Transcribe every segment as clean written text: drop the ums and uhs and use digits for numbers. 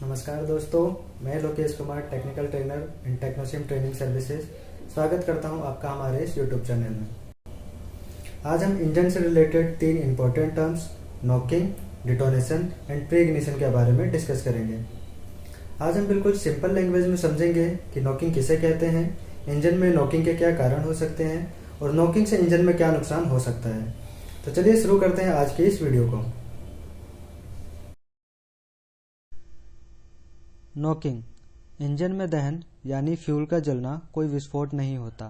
नमस्कार दोस्तों, मैं Lokesh Kumar, technical trainer in Technosim training services. स्वागत करता हूं आपका हमारे इस यूट्यूब चैनल में। आज हम इंजन से related 3 important terms knocking, detonation and pre ignition के बारे में डिस्कस करेंगे। आज हम बिल्कुल सिंपल लैंग्वेज में समझेंगे कि नॉकिंग किसे कहते हैं, इंजन में नॉकिंग के क्या कारण हो सकते हैं और नॉकिंग से इंजन में क्या नुकसान हो सकता है। तो चलिए शुरू करते हैं आज की इस वीडियो को। नॉकिंग इंजन में दहन यानी फ्यूल का जलना कोई विस्फोट नहीं होता,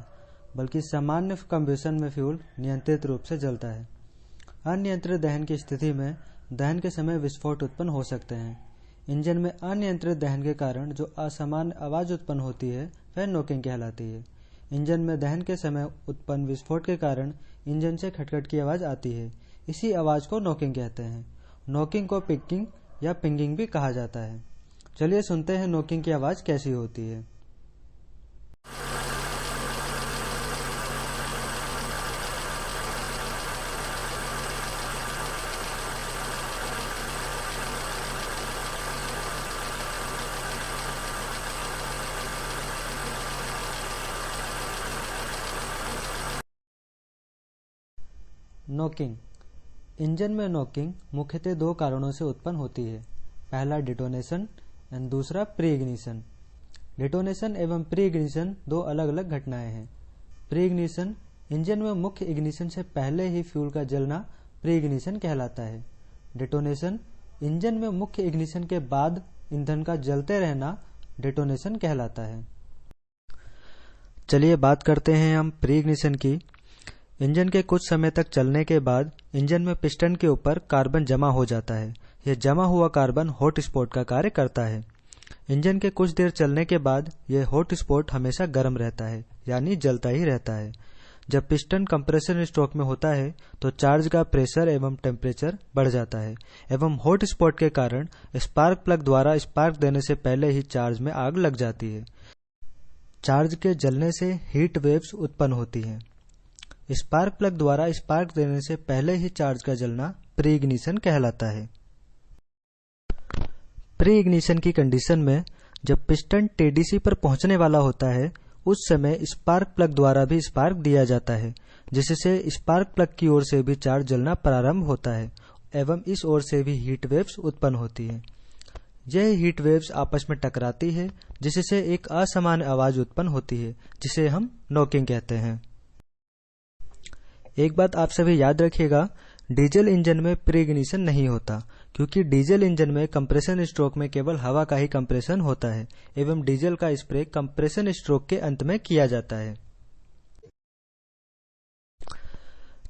बल्कि सामान्य कंबशन में फ्यूल नियंत्रित रूप से जलता है। अनियंत्रित दहन की स्थिति में दहन के समय विस्फोट उत्पन्न हो सकते हैं। इंजन में अनियंत्रित दहन के कारण जो असामान्य आवाज उत्पन्न होती है वह नॉकिंग कहलाती है। इंजन में दहन के समय उत्पन्न विस्फोट के कारण इंजन से खटखट की आवाज आती है। इसी आवाज को नॉकिंग कहते हैं। नॉकिंग को पिकिंग या पिंगिंग भी कहा जाता है। चलिए सुनते हैं नॉकिंग की आवाज कैसी होती है। नॉकिंग इंजन में नॉकिंग मुख्यतः 2 कारणों से उत्पन्न होती है। पहला डिटोनेशन एंड दूसरा प्री इग्निशन। डिटोनेशन एवं प्री इग्निशन 2 अलग अलग घटनाएं हैं। प्री इग्निशन इंजन में मुख्य इग्निशन से पहले ही फ्यूल का जलना प्री इग्निशन कहलाता है। डिटोनेशन इंजन में मुख्य इग्निशन के बाद ईंधन का जलते रहना डिटोनेशन कहलाता है। चलिए बात करते हैं हम प्री इग्निशन की। इंजन के कुछ समय तक चलने के बाद इंजन में पिस्टन के ऊपर कार्बन जमा हो जाता है। यह जमा हुआ कार्बन हॉट स्पॉट का कार्य करता है। इंजन के कुछ देर चलने के बाद यह हॉट स्पॉट हमेशा गर्म रहता है, यानी जलता ही रहता है। जब पिस्टन कंप्रेशन स्ट्रोक में होता है तो चार्ज का प्रेशर एवं टेम्परेचर बढ़ जाता है एवं हॉट स्पॉट के कारण स्पार्क प्लग द्वारा स्पार्क देने से पहले ही चार्ज में आग लग जाती है। चार्ज के जलने से हीट वेव्स उत्पन्न होती हैं। स्पार्क प्लग द्वारा स्पार्क देने से पहले ही चार्ज का जलना प्री इग्निशन कहलाता है। प्री इग्निशन की कंडीशन में जब पिस्टन टीडीसी पर पहुंचने वाला होता है उस समय स्पार्क प्लग द्वारा भी स्पार्क दिया जाता है, जिससे स्पार्क प्लग की ओर से भी चार्ज जलना प्रारंभ होता है एवं इस ओर से भी हीट वेव्स उत्पन्न होती है। यह हीट वेव्स आपस में टकराती है, जिससे एक असामान्य आवाज उत्पन्न होती है, जिसे हम नॉकिंग कहते हैं। एक बात आप सभी याद रखिएगा, डीजल इंजन में प्री इग्निशन नहीं होता, क्योंकि डीजल इंजन में कंप्रेशन स्ट्रोक में केवल हवा का ही कंप्रेशन होता है एवं डीजल का स्प्रे कंप्रेशन स्ट्रोक के अंत में किया जाता है।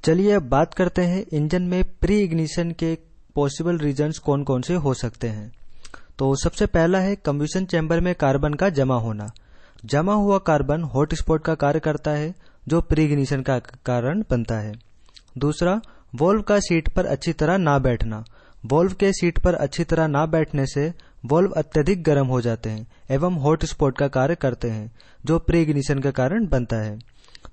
चलिए अब बात करते हैं इंजन में प्री इग्निशन के पॉसिबल रीजंस कौन कौन से हो सकते हैं। तो सबसे पहला है कंबशन चैम्बर में कार्बन का जमा होना। जमा हुआ कार्बन हॉट स्पॉट का कार्य करता है, जो प्री इग्निशन का कारण बनता है। दूसरा, वॉल्व का सीट पर अच्छी तरह ना बैठना। वॉल्व के सीट पर अच्छी तरह ना बैठने से वॉल्व अत्यधिक गर्म हो जाते हैं एवं हॉट स्पॉट का कार्य करते हैं, जो प्री इग्निशन का कारण बनता है।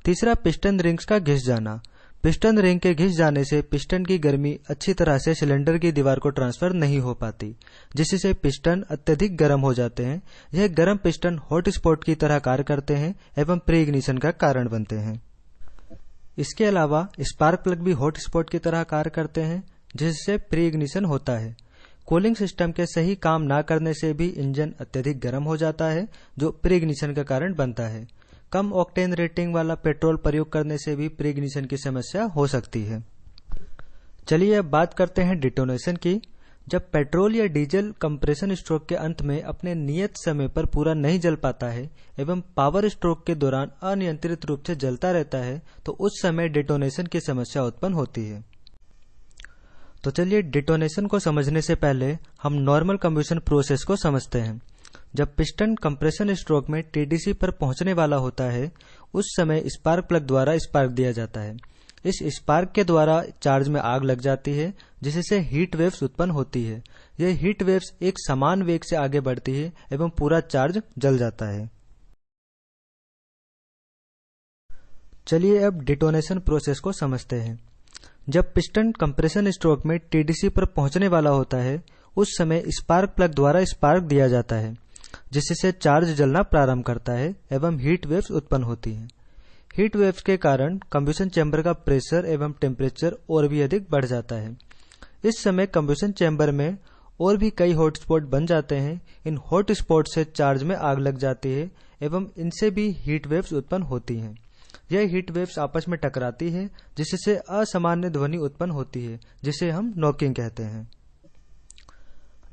तीसरा, पिस्टन रिंग्स का घिस जाना। पिस्टन रिंग के घिस जाने से पिस्टन की गर्मी अच्छी तरह से सिलेंडर की दीवार को ट्रांसफर नहीं हो पाती, जिससे पिस्टन अत्यधिक गर्म हो जाते हैं। यह गर्म पिस्टन हॉट स्पॉट की तरह कार्य करते हैं एवं प्री इग्निशन का कारण बनते हैं। इसके अलावा स्पार्क प्लग भी हॉट स्पॉट की तरह कार्य करते हैं, जिससे प्री इग्निशन होता है। कूलिंग सिस्टम के सही काम न करने से भी इंजन अत्यधिक गर्म हो जाता है, जो प्री इग्निशन का कारण बनता है। कम ऑक्टेन रेटिंग वाला पेट्रोल प्रयोग करने से भी प्री इग्निशन की समस्या हो सकती है। चलिए अब बात करते हैं डिटोनेशन की। जब पेट्रोल या डीजल कंप्रेशन स्ट्रोक के अंत में अपने नियत समय पर पूरा नहीं जल पाता है एवं पावर स्ट्रोक के दौरान अनियंत्रित रूप से जलता रहता है, तो उस समय डिटोनेशन की समस्या उत्पन्न होती है। तो चलिए डिटोनेशन को समझने से पहले हम नॉर्मल कंबशन प्रोसेस को समझते हैं। जब पिस्टन कंप्रेशन स्ट्रोक में टीडीसी पर पहुंचने वाला होता है उस समय स्पार्क प्लग द्वारा स्पार्क दिया जाता है। इस स्पार्क के द्वारा चार्ज में आग लग जाती है, जिससे हीट वेव्स उत्पन्न होती है। यह हीट वेव्स एक समान वेग से आगे बढ़ती है एवं पूरा चार्ज जल जाता है। चलिए अब डिटोनेशन प्रोसेस को समझते हैं। जब पिस्टन कंप्रेशन स्ट्रोक में टीडीसी पर पहुंचने वाला होता है उस समय स्पार्क प्लग द्वारा स्पार्क दिया जाता है, जिससे चार्ज जलना प्रारंभ करता है एवं हीट वेव्स उत्पन्न होती हैं। हीट वेव्स के कारण कंबशन चैम्बर का प्रेशर एवं टेम्परेचर और भी अधिक बढ़ जाता है। इस समय कंबशन चैम्बर में और भी कई हॉटस्पॉट बन जाते हैं। इन हॉट स्पॉट से चार्ज में आग लग जाती है एवं इनसे भी हीट वेव्स उत्पन्न होती हैं। यह हीट वेव्स आपस में टकराती है, जिससे असामान्य ध्वनि उत्पन्न होती है, जिसे हम नॉकिंग कहते हैं।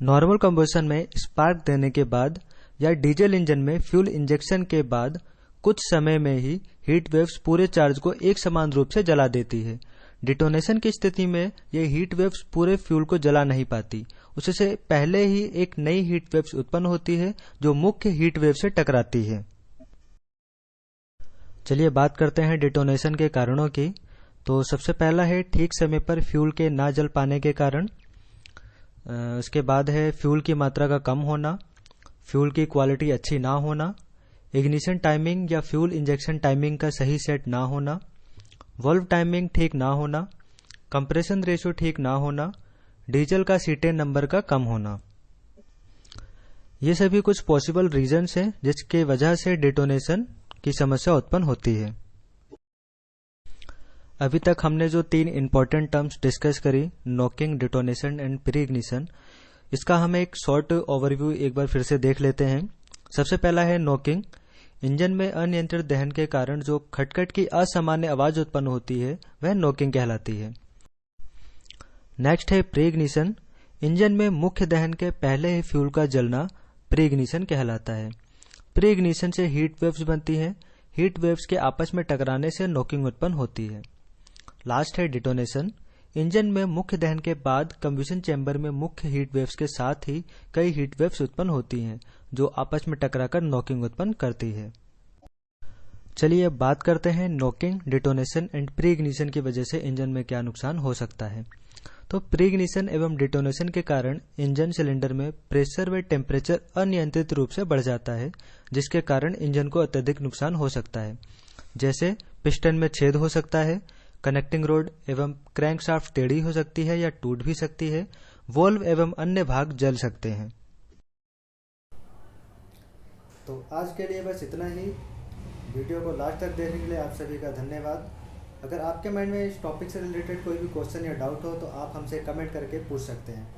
नॉर्मल कंबशन में स्पार्क देने के बाद या डीजल इंजन में फ्यूल इंजेक्शन के बाद कुछ समय में ही हीट वेव्स पूरे चार्ज को एक समान रूप से जला देती है। डिटोनेशन की स्थिति में यह हीट वेव्स पूरे फ्यूल को जला नहीं पाती, उससे पहले ही एक नई हीट वेव्स उत्पन्न होती है जो मुख्य हीट वेव से टकराती है। चलिए बात करते हैं डिटोनेशन के कारणों की। तो सबसे पहला है ठीक समय पर फ्यूल के ना जल पाने के कारण। इसके बाद है फ्यूल की मात्रा का कम होना, फ्यूल की क्वालिटी अच्छी ना होना, इग्निशन टाइमिंग या फ्यूल इंजेक्शन टाइमिंग का सही सेट ना होना, वॉल्व टाइमिंग ठीक ना होना, कंप्रेशन रेशियो ठीक ना होना, डीजल का सीटेन नंबर का कम होना। ये सभी कुछ पॉसिबल रीजंस हैं जिसके वजह से डिटोनेशन की समस्या उत्पन्न होती है। अभी तक हमने जो 3 इंपॉर्टेंट टर्म्स डिस्कस करी, knocking, detonation and pre ignition, इसका हम एक शॉर्ट ओवरव्यू एक बार फिर से देख लेते हैं। सबसे पहला है नॉकिंग। इंजन में अनियंत्रित दहन के कारण जो खटखट की असामान्य आवाज उत्पन्न होती है वह नॉकिंग कहलाती है। नेक्स्ट है प्री इग्निशन। इंजन में मुख्य दहन के पहले ही फ्यूल का जलना प्री इग्निशन कहलाता है। प्री इग्निशन से हीट वेव्स बनती हैं। हीट वेव्स के आपस में टकराने से नॉकिंग उत्पन्न होती है। लास्ट है डिटोनेशन। इंजन में मुख्य दहन के बाद कंबशन चैम्बर में मुख्य हीट वेव्स के साथ ही कई हीट वेव्स उत्पन्न होती हैं जो आपस में टकराकर नॉकिंग उत्पन्न करती है। चलिए अब बात करते हैं knocking, detonation and pre ignition की वजह से इंजन में क्या नुकसान हो सकता है। तो प्री इग्निशन एवं डिटोनेशन के कारण इंजन सिलेंडर में प्रेशर व टेम्परेचर अनियंत्रित रूप से बढ़ जाता है, जिसके कारण इंजन को अत्यधिक नुकसान हो सकता है। जैसे पिस्टन में छेद हो सकता है, कनेक्टिंग रोड एवं क्रैंकशाफ्ट टेढ़ी हो सकती है या टूट भी सकती है, वॉल्व एवं अन्य भाग जल सकते हैं। तो आज के लिए बस इतना ही। वीडियो को लास्ट तक देखने के लिए आप सभी का धन्यवाद। अगर आपके माइंड में इस टॉपिक से रिलेटेड कोई भी क्वेश्चन या डाउट हो तो आप हमसे कमेंट करके पूछ सकते हैं।